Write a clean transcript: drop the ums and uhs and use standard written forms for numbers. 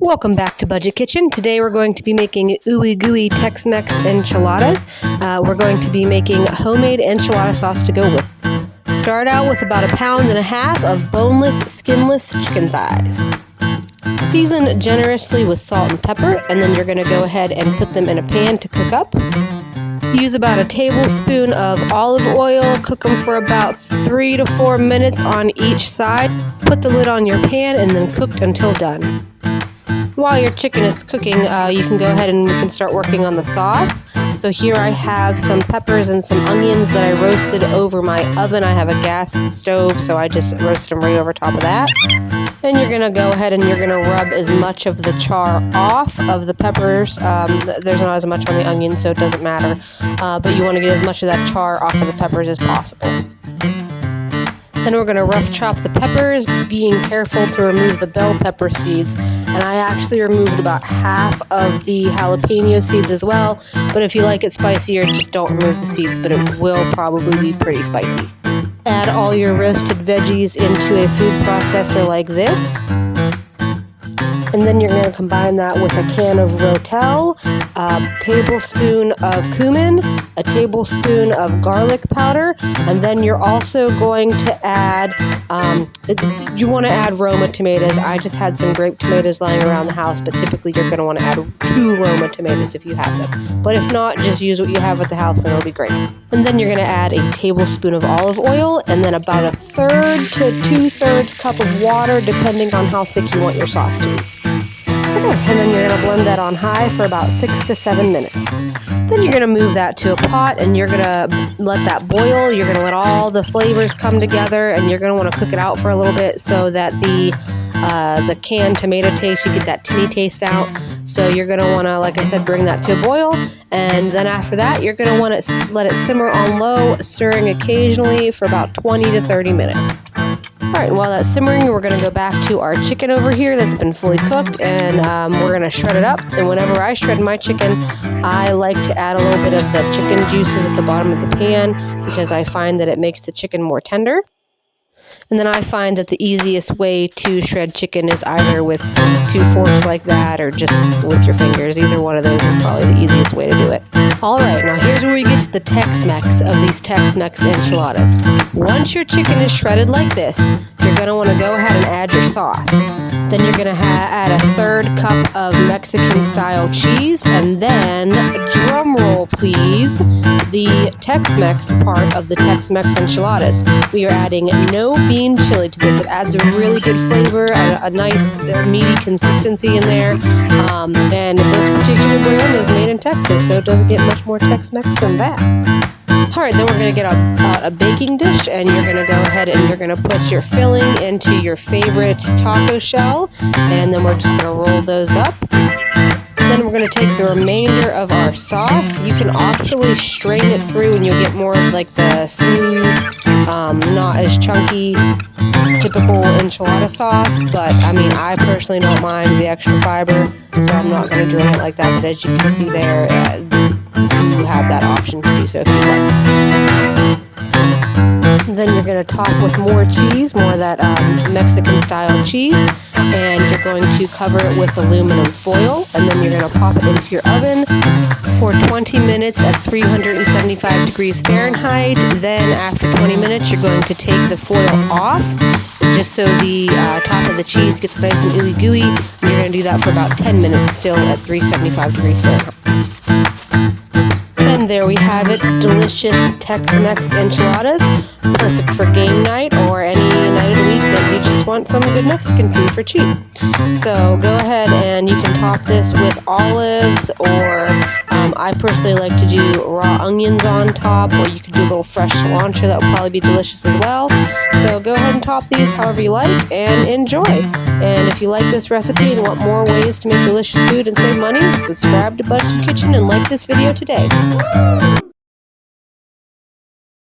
Welcome back to Budget Kitchen. Today we're going to be making ooey gooey Tex-Mex enchiladas. We're going to be making homemade enchilada sauce to go with. Start out with about 1.5 pounds of boneless, skinless chicken thighs. Season generously with salt and pepper, and then you're going to go ahead and put them in a pan to cook up. Use about a tablespoon of olive oil. Cook them for about 3 to 4 minutes on each side. Put the lid on your pan and then cook until done. While your chicken is cooking, you can go ahead and we can start working on the sauce. So here I have some peppers and some onions that I roasted over my oven. I have a gas stove, so I just roasted them right over top of that. And you're going to go ahead and you're going to rub as much of the char off of the peppers. There's not as much on the onions, so it doesn't matter. But you want to get as much of that char off of the peppers as possible. Then we're going to rough chop the peppers, being careful to remove the bell pepper seeds. And I actually removed about half of the jalapeno seeds as well. But if you like it spicier, just don't remove the seeds, but it will probably be pretty spicy. Add all your roasted veggies into a food processor like this. And then you're going to combine that with a can of Rotel, a tablespoon of cumin, a tablespoon of garlic powder, and then you're also going to add, you want to add Roma tomatoes. I just had some grape tomatoes lying around the house, but typically you're going to want to add 2 Roma tomatoes if you have them. But if not, just use what you have at the house and it'll be great. And then you're going to add a tablespoon of olive oil and then about 1/3 to 2/3 cup of water, depending on how thick you want your sauce to be. And then you're going to blend that on high for about 6 to 7 minutes. Then you're going to move that to a pot and you're going to let that boil. You're going to let all the flavors come together and you're going to want to cook it out for a little bit so that the canned tomato taste, you get that tinny taste out. So you're going to want to, like I said, bring that to a boil. And then after that, you're going to want to let it simmer on low, stirring occasionally for about 20 to 30 minutes. Alright, while that's simmering, we're going to go back to our chicken over here that's been fully cooked, and we're going to shred it up. And whenever I shred my chicken, I like to add a little bit of the chicken juices at the bottom of the pan because I find that it makes the chicken more tender. And then I find that the easiest way to shred chicken is either with 2 forks like that or just with your fingers. Either one of those is probably the easiest way to do it. Alright, now here's where we get to the Tex-Mex of these Tex-Mex enchiladas. Once your chicken is shredded like this, you're going to want to go ahead and add your sauce. Then you're going to add 1/3 cup of Mexican-style cheese, and then, drum roll please, the Tex-Mex part of the Tex-Mex enchiladas. We are adding no bean chili to this. It adds a really good flavor, a nice meaty consistency in there. And this particular brand is made in Texas, so it doesn't get much more Tex-Mex than that. Alright, then we're going to get out a baking dish, and you're going to go ahead and you're going to put your filling into your favorite taco shell, and then we're just going to roll those up. Then we're going to take the remainder of our sauce. You can optionally strain it through and you'll get more of like the smooth, not as chunky, typical enchilada sauce. But I mean, I personally don't mind the extra fiber, so I'm not going to drain it like that. But as you can see there, you have that option to do so if you like. Then you're going to top with more cheese, more of that Mexican-style cheese. And you're going to cover it with aluminum foil, and then you're going to pop it into your oven for 20 minutes at 375 degrees Fahrenheit. Then after 20 minutes, you're going to take the foil off, just so the top of the cheese gets nice and ooey gooey. And you're going to do that for about 10 minutes still at 375 degrees Fahrenheit. And there we have it, delicious Tex-Mex enchiladas, perfect for game night or any night of the week that you just want some good Mexican food for cheap. So go ahead and you can top this with olives, or I personally like to do raw onions on top, or you could do a little fresh cilantro. That would probably be delicious as well. So go ahead and top these however you like and enjoy. And if you like this recipe and want more ways to make delicious food and save money, subscribe to Budget Kitchen and like this video today.